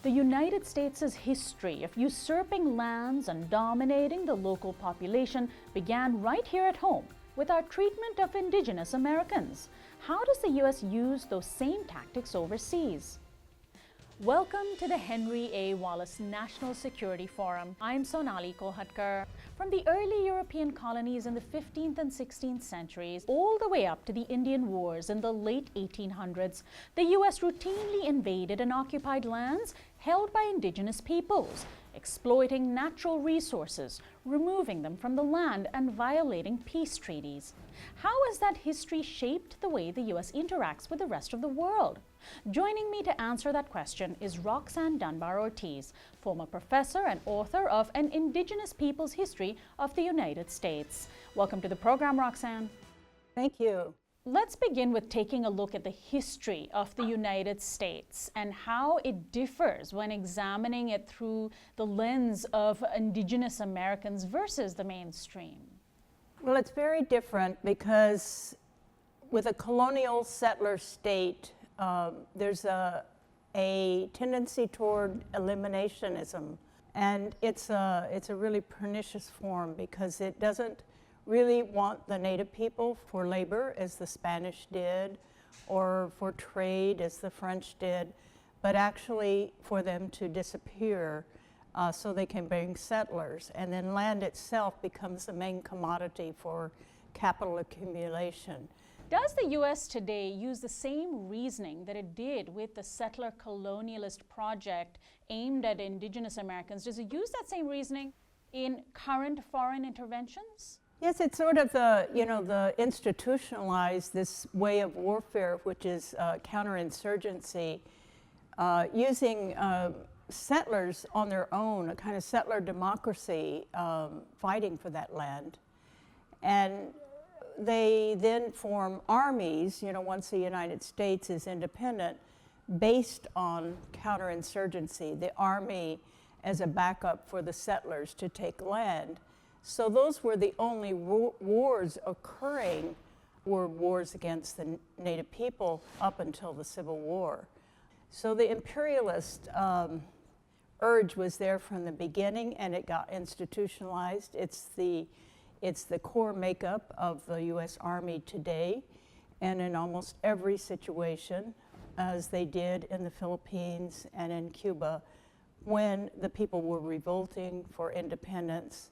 The United States' history of usurping lands and dominating the local population began right here at home with our treatment of indigenous Americans. How does the U.S. use those same tactics overseas? Welcome to the Henry A. Wallace National Security Forum. I'm Sonali Kolhatkar. From the early European colonies in the 15th and 16th centuries, all the way up to the Indian Wars in the late 1800s, the U.S. routinely invaded and occupied lands held by indigenous peoples, exploiting natural resources, removing them from the land, and violating peace treaties. How has that history shaped the way the U.S. interacts with the rest of the world? Joining me to answer that question is Roxanne Dunbar-Ortiz, former professor and author of An Indigenous People's History of the United States. Welcome to the program, Roxanne. Thank you. Let's begin with taking a look at the history of the United States and how it differs when examining it through the lens of indigenous Americans versus the mainstream. Well, it's very different because with a colonial settler state, there's a tendency toward eliminationism, and it's a really pernicious form because it doesn't really want the native people for labor as the Spanish did, or for trade as the French did, but actually for them to disappear so they can bring settlers. And then land itself becomes the main commodity for capital accumulation. Does the U.S. today use the same reasoning that it did with the settler colonialist project aimed at indigenous Americans? Does it use that same reasoning in current foreign interventions? Yes, it's sort of the institutionalized this way of warfare, which is counterinsurgency, using settlers on their own, a kind of settler democracy, fighting for that land. And they then form armies, once the United States is independent, based on counterinsurgency, the army as a backup for the settlers to take land. So those were the only wars occurring, were wars against the native people up until the Civil War. So the imperialist urge was there from the beginning, and it got institutionalized. It's the core makeup of the U.S. Army today, and in almost every situation, as they did in the Philippines and in Cuba, when the people were revolting for independence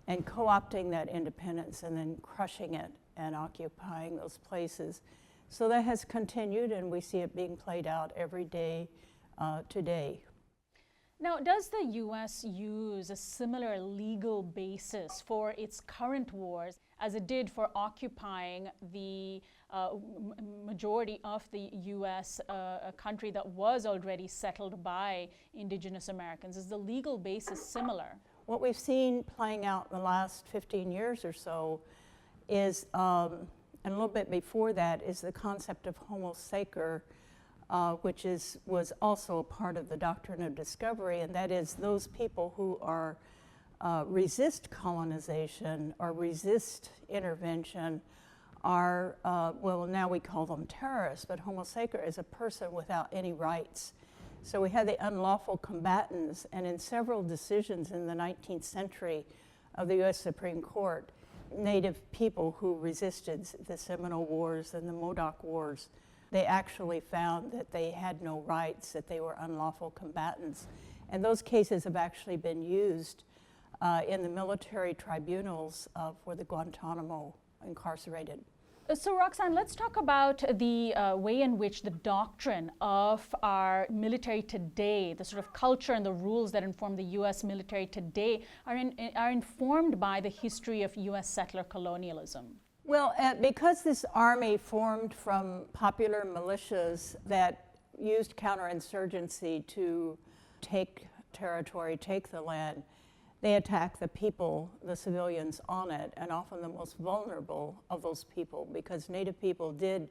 and co-opting that independence and then crushing it and occupying those places. So that has continued, and we see it being played out every day today. Now, does the U.S. use a similar legal basis for its current wars as it did for occupying the majority of the U.S., a country that was already settled by indigenous Americans? Is the legal basis similar? What we've seen playing out in the last 15 years or so is, and a little bit before that, is the concept of homo sacer, which was also a part of the doctrine of discovery, and that is those people who are resist colonization or resist intervention are, well, now we call them terrorists, but homo sacer is a person without any rights. So we had the unlawful combatants, and in several decisions in the 19th century of the U.S. Supreme Court, native people who resisted the Seminole Wars and the Modoc Wars, they actually found that they had no rights, that they were unlawful combatants. And those cases have actually been used in the military tribunals for the Guantanamo incarcerated. So Roxanne, let's talk about the way in which the doctrine of our military today, the sort of culture and the rules that inform the U.S. military today are informed by the history of U.S. settler colonialism. Well, because this army formed from popular militias that used counterinsurgency to take territory, take the land, they attack the people, the civilians on it, and often the most vulnerable of those people, because native people did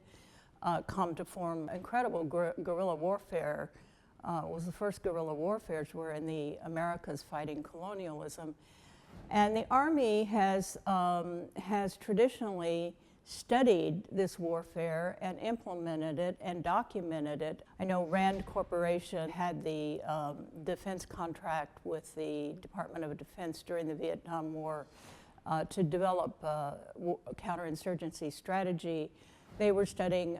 come to form incredible guerrilla warfare. It was the first guerrilla warfares were in the Americas fighting colonialism. And the Army has traditionally studied this warfare and implemented it and documented it. I know Rand Corporation had the defense contract with the Department of Defense during the Vietnam War to develop counterinsurgency strategy. They were studying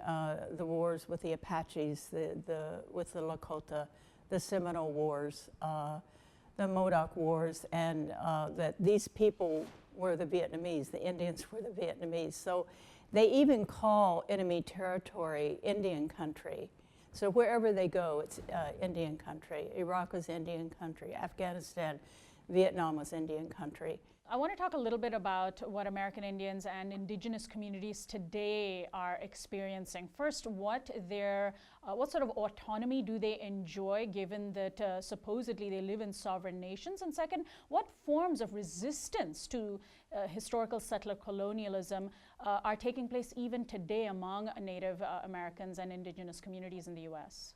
the wars with the Apaches, with the Lakota, the Seminole Wars, the Modoc Wars, and that these people were the Vietnamese, the Indians were the Vietnamese. So they even call enemy territory Indian country. So wherever they go, it's Indian country. Iraq was Indian country, Afghanistan, Vietnam was Indian country. I want to talk a little bit about what American Indians and indigenous communities today are experiencing. First, what sort of autonomy do they enjoy, given that supposedly they live in sovereign nations? And second, what forms of resistance to historical settler colonialism are taking place even today among Native Americans and indigenous communities in the U.S.?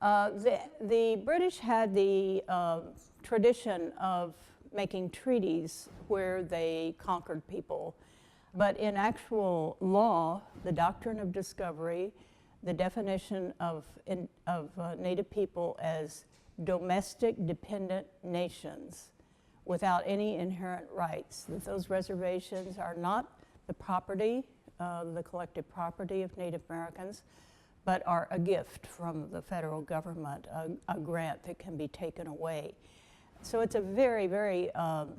The British had the tradition of making treaties where they conquered people. But in actual law, the doctrine of discovery, the definition of Native people as domestic dependent nations without any inherent rights, that those reservations are not the property, the collective property of Native Americans, but are a gift from the federal government, a grant that can be taken away. So it's a very, very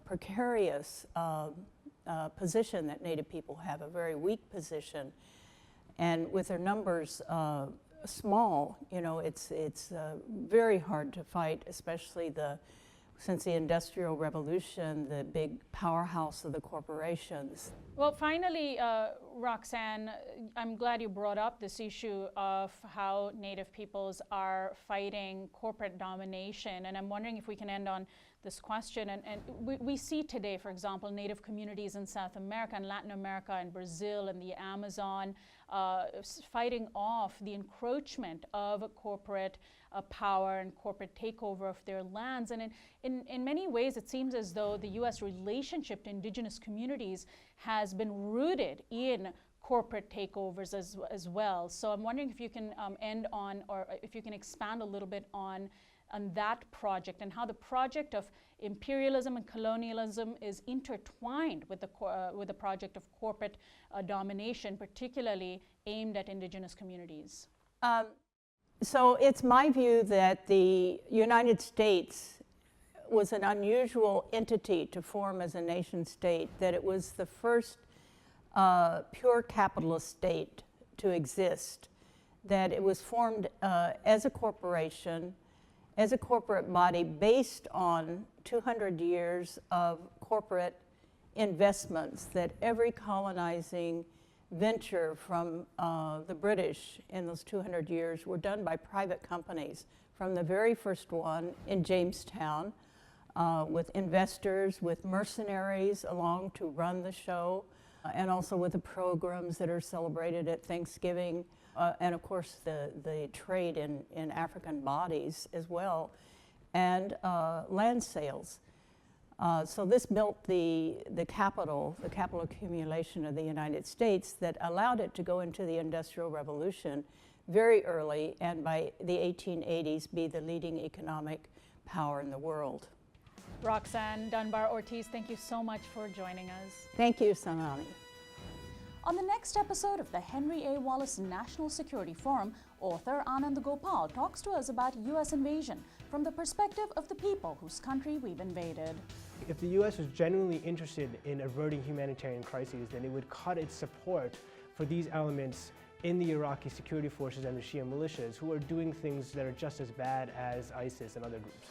precarious position that Native people have, a very weak position. And with their numbers small, you know, it's very hard to fight, especially since the Industrial Revolution, the big powerhouse of the corporations. Well, finally, Roxanne, I'm glad you brought up this issue of how Native peoples are fighting corporate domination. And I'm wondering if we can end on this question. And we see today, for example, Native communities in South America and Latin America and Brazil and the Amazon fighting off the encroachment of corporate power and corporate takeover of their lands. And in many ways, it seems as though the U.S. relationship to indigenous communities has been rooted in corporate takeovers as well. So I'm wondering if you can end on, or if you can expand a little bit on that project and how the project of imperialism and colonialism is intertwined with the project of corporate domination, particularly aimed at indigenous communities. So it's my view that the United States was an unusual entity to form as a nation state, that it was the first pure capitalist state to exist, that it was formed as a corporation, as a corporate body based on 200 years of corporate investments, that every colonizing venture from the British in those 200 years were done by private companies, from the very first one in Jamestown, with investors, with mercenaries along to run the show, and also with the programs that are celebrated at Thanksgiving, and of course the trade in African bodies as well, and land sales. So this built the capital accumulation of the United States that allowed it to go into the Industrial Revolution very early, and by the 1880s be the leading economic power in the world. Roxanne Dunbar-Ortiz, thank you so much for joining us. Thank you, Sonali. On the next episode of the Henry A. Wallace National Security Forum, author Anand Gopal talks to us about U.S. invasion from the perspective of the people whose country we've invaded. If the U.S. was genuinely interested in averting humanitarian crises, then it would cut its support for these elements in the Iraqi security forces and the Shia militias, who are doing things that are just as bad as ISIS and other groups.